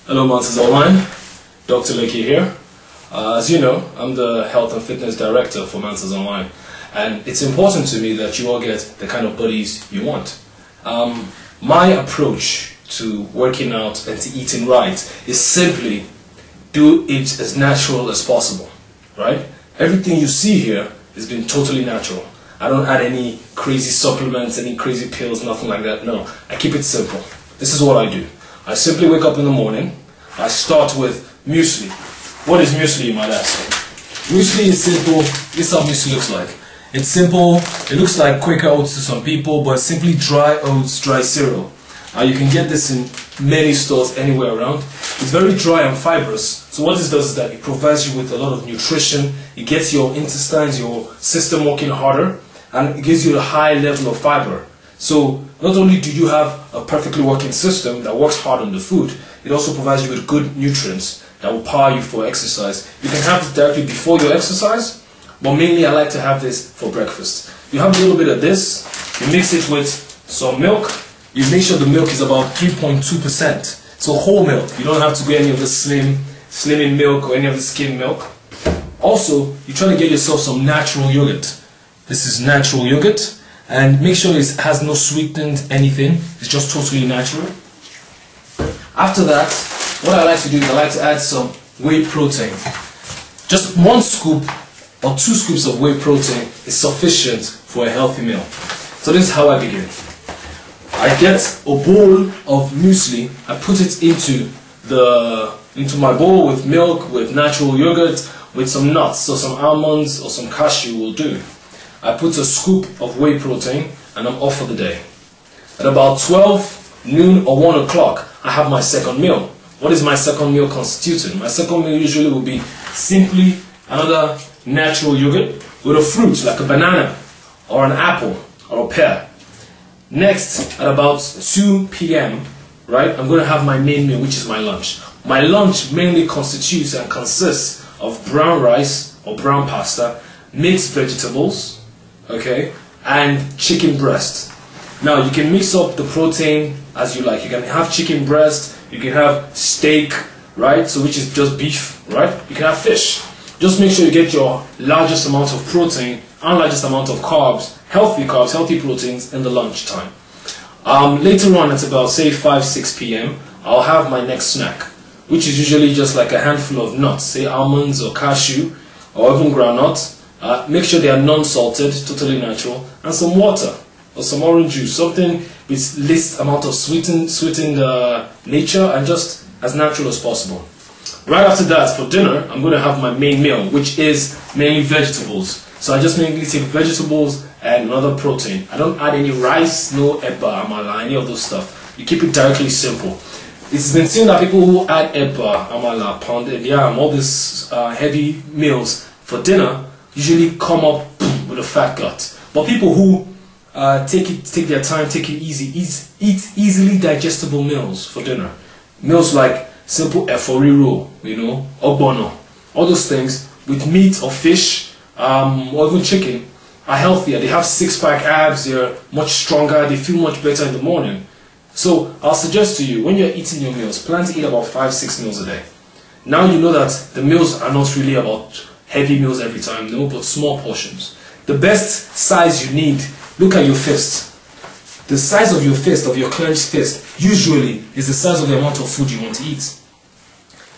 Hello Masters Online, Dr. Lekki here. As you know, I'm the Health and Fitness Director for Masters Online, and it's important to me that you all get the kind of bodies you want. My approach to working out and to eating right is simply do it as natural as possible, right? Everything you see here has been totally natural. I don't add any crazy supplements, any crazy pills, nothing like that. No, I keep it simple. This is what I do. I simply wake up in the morning. I start with muesli. What is muesli, you might ask? Muesli is simple. This is how muesli looks like. It's simple. It looks like Quaker oats to some people, but it's simply dry oats, dry cereal. You can get this in many stores anywhere around. It's very dry and fibrous. So what this does is that it provides you with a lot of nutrition. It gets your intestines, your system working harder, and it gives you a high level of fiber. So not only do you have a perfectly working system that works hard on the food, it also provides you with good nutrients that will power you for exercise. You can have this directly before your exercise, but mainly I like to have this for breakfast. You have a little bit of this, you mix it with some milk. You make sure the milk is about 3.2%. So whole milk. You don't have to get any of the slimming milk or any of the skim milk. Also, you try to get yourself some natural yogurt. This is natural yogurt, and make sure it has no sweetened anything. It's just totally natural. After that, what I like to do is I like to add some whey protein. Just 1 scoop or 2 scoops of whey protein is sufficient for a healthy meal. So this is how I begin. I get a bowl of muesli. I put it into my bowl with milk, with natural yogurt, with some nuts, so some almonds or some cashew will do. I put a scoop of whey protein and I'm off for the day. At about 12 noon or 1 o'clock, I have my second meal. What is my second meal constituting? My second meal usually will be simply another natural yogurt with a fruit like a banana or an apple or a pear. Next, at about 2 p.m., right, I'm going to have my main meal, which is my lunch. My lunch mainly constitutes and consists of brown rice or brown pasta, mixed vegetables, okay, and chicken breast. Now, you can mix up the protein as you like. You can have chicken breast, you can have steak, right, so which is just beef, right? You can have fish. Just make sure you get your largest amount of protein and largest amount of carbs, healthy proteins in the lunch time. Later on, at about say 5-6 p.m., I'll have my next snack, which is usually just like a handful of nuts, say almonds or cashew or even groundnuts. Make sure they are non-salted, totally natural, and some water or some orange juice, something with least amount of sweetened nature and just as natural as possible. Right after that, for dinner, I'm going to have my main meal, which is mainly vegetables. So I just mainly take vegetables and another protein. I don't add any rice, no eba, amala, any of those stuff. You keep it directly simple. It's been seen that people who add eba, amala, pounded yam, all these heavy meals for dinner usually come up with a fat gut. But people who take their time, take it easy, eat easily digestible meals for dinner. Meals like simple efori roll, you know, ogbono, all those things with meat or fish or even chicken are healthier. They have 6-pack abs, they're much stronger, they feel much better in the morning. So I'll suggest to you, when you're eating your meals, plan to eat about 5-6 meals a day. Now you know that the meals are not really about heavy meals every time, no, but small portions. The best size you need, look at your fist. The size of your fist, of your clenched fist, usually is the size of the amount of food you want to eat.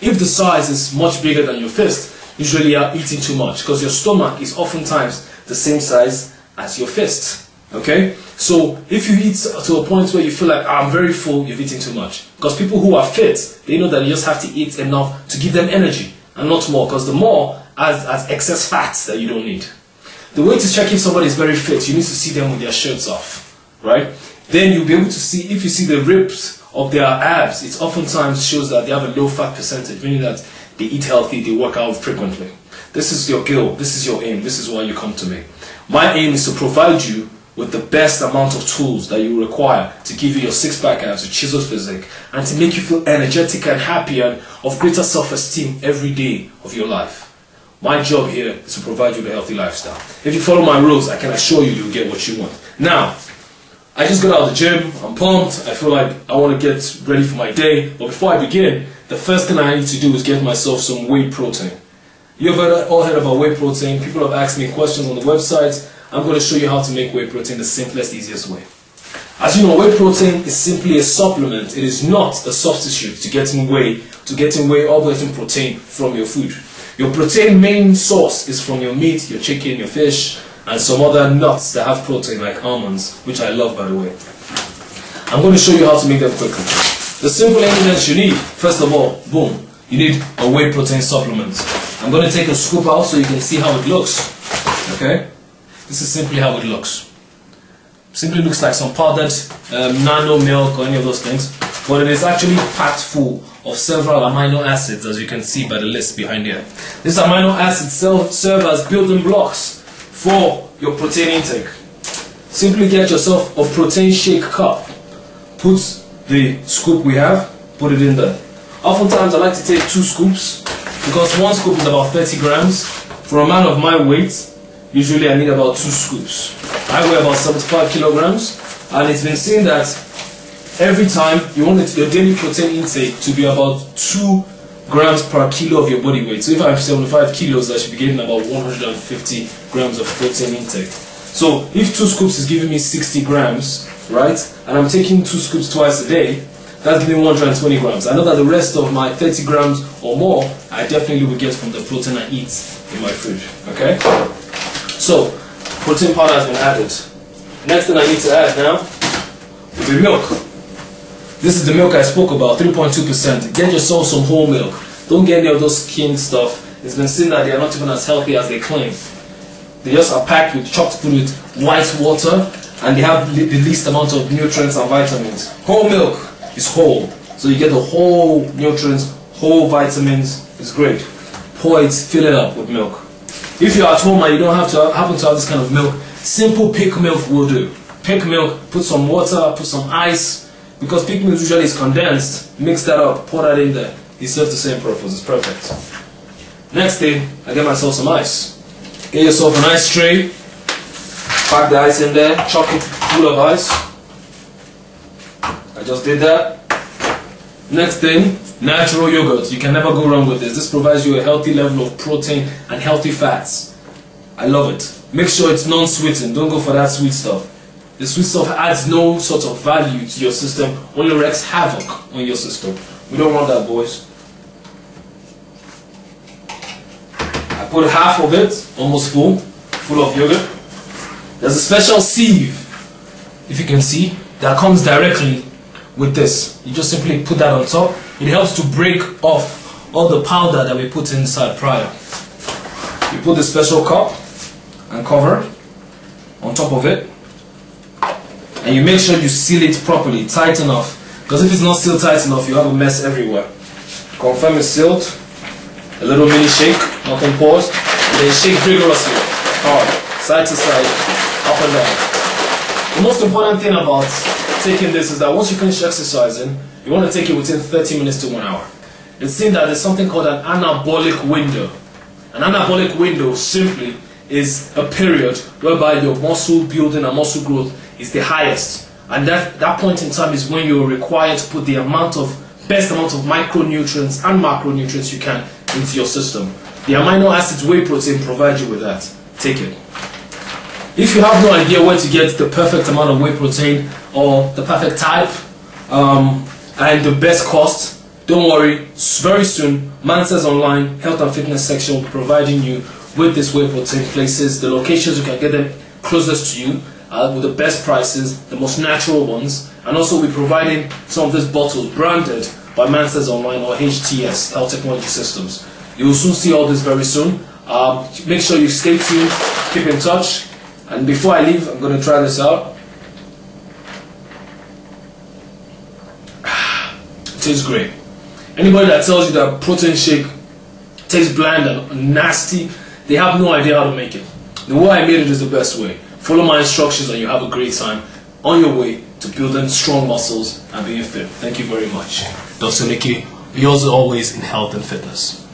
If the size is much bigger than your fist, usually you are eating too much because your stomach is oftentimes the same size as your fist. Okay? So if you eat to a point where you feel like, I'm very full, you've eaten too much. Because people who are fit, they know that you just have to eat enough to give them energy and not more, because the more has excess fats that you don't need. The way to check if somebody is very fit, you need to see them with their shirts off, right? Then you'll be able to see, if you see the ribs of their abs, it oftentimes shows that they have a low fat percentage, meaning that they eat healthy, they work out frequently. This is your goal, this is your aim, this is why you come to me. My aim is to provide you with the best amount of tools that you require to give you your 6-pack abs, your chiseled physique, and to make you feel energetic and happy and of greater self-esteem every day of your life. My job here is to provide you with a healthy lifestyle. If you follow my rules, I can assure you you'll get what you want. Now, I just got out of the gym, I'm pumped, I feel like I want to get ready for my day, but before I begin, the first thing I need to do is get myself some whey protein. You have all heard about whey protein. People have asked me questions on the website. I'm going to show you how to make whey protein the simplest, easiest way. As you know, whey protein is simply a supplement. It is not a substitute to getting whey or getting protein from your food. Your protein main source is from your meat, your chicken, your fish, and some other nuts that have protein like almonds, which I love, by the way. I'm going to show you how to make them quickly. The simple ingredients you need, first of all, boom, you need a whey protein supplement. I'm going to take a scoop out so you can see how it looks. Okay? This is simply how it looks. Simply looks like some powdered nano milk or any of those things, but it is actually packed full of several amino acids, as you can see by the list behind here. These amino acids serve as building blocks for your protein intake. Simply get yourself a protein shake cup. Put the scoop we have, put it in there. Oftentimes I like to take 2 scoops because 1 scoop is about 30 grams. For a man of my weight, usually I need about 2 scoops. I weigh about 75 kilograms, and it's been seen that every time you want your daily protein intake to be about 2 grams per kilo of your body weight. So if I have 75 kilos, I should be getting about 150 grams of protein intake. So if 2 scoops is giving me 60 grams, right, and I'm taking 2 scoops twice a day, that's giving me 120 grams. I know that the rest of my 30 grams or more, I definitely will get from the protein I eat in my food. Okay? So, protein powder has been added. Next thing I need to add now will be milk. This is the milk I spoke about, 3.2%. Get yourself some whole milk. Don't get any of those skim stuff. It's been seen that they are not even as healthy as they claim. They just are packed with chopped food with white water, and they have the least amount of nutrients and vitamins. Whole milk is whole, so you get the whole nutrients, whole vitamins. It's great. Pour it, fill it up with milk. If you're at home and you don't happen to have this kind of milk, simple peak milk will do. Peak milk, put some water, put some ice, because peak milk usually is condensed. Mix that up, pour that in there. It serves the same purpose. It's perfect. Next thing, I get myself some ice. Get yourself an ice tray. Pack the ice in there, chock it full of ice. I just did that. Next thing, natural yogurt. You can never go wrong with this. This provides you a healthy level of protein and healthy fats. I love it. Make sure it's non-sweetened. Don't go for that sweet stuff. The sweet stuff adds no sort of value to your system, only wreaks havoc on your system. We don't want that, boys. I put half of it, almost full of yogurt. There's a special sieve, if you can see, that comes directly with this. You just simply put that on top. It helps to break off all the powder that we put inside prior. You put the special cup and cover on top of it, and you make sure you seal it properly, tight enough, because if it's not sealed tight enough, you have a mess everywhere. Confirm it's sealed. A little mini shake, nothing pause, and then shake vigorously, hard, side to side, up and down. The most important thing about taking this is that once you finish exercising, you want to take it within 30 minutes to 1 hour. It's seen that there's something called an anabolic window. An anabolic window simply is a period whereby your muscle building and muscle growth is the highest. And that point in time is when you're required to put the best amount of micronutrients and macronutrients you can into your system. The amino acids whey protein provides you with that. Take it. If you have no idea where to get the perfect amount of whey protein or the perfect type and the best cost, don't worry. Very soon, Mansa's online health and fitness section will be providing you with this whey protein places, the locations you can get them closest to you with the best prices, the most natural ones, and also we'll be providing some of these bottles branded by Mansa's online or HTS, Health Technology Systems. You will soon see all this very soon. Make sure you stay tuned, keep in touch. And before I leave, I'm going to try this out. It tastes great. Anybody that tells you that protein shake tastes bland and nasty, they have no idea how to make it. The way I made it is the best way. Follow my instructions and you have a great time on your way to building strong muscles and being fit. Thank you very much. Dr. Nikki, yours always in health and fitness.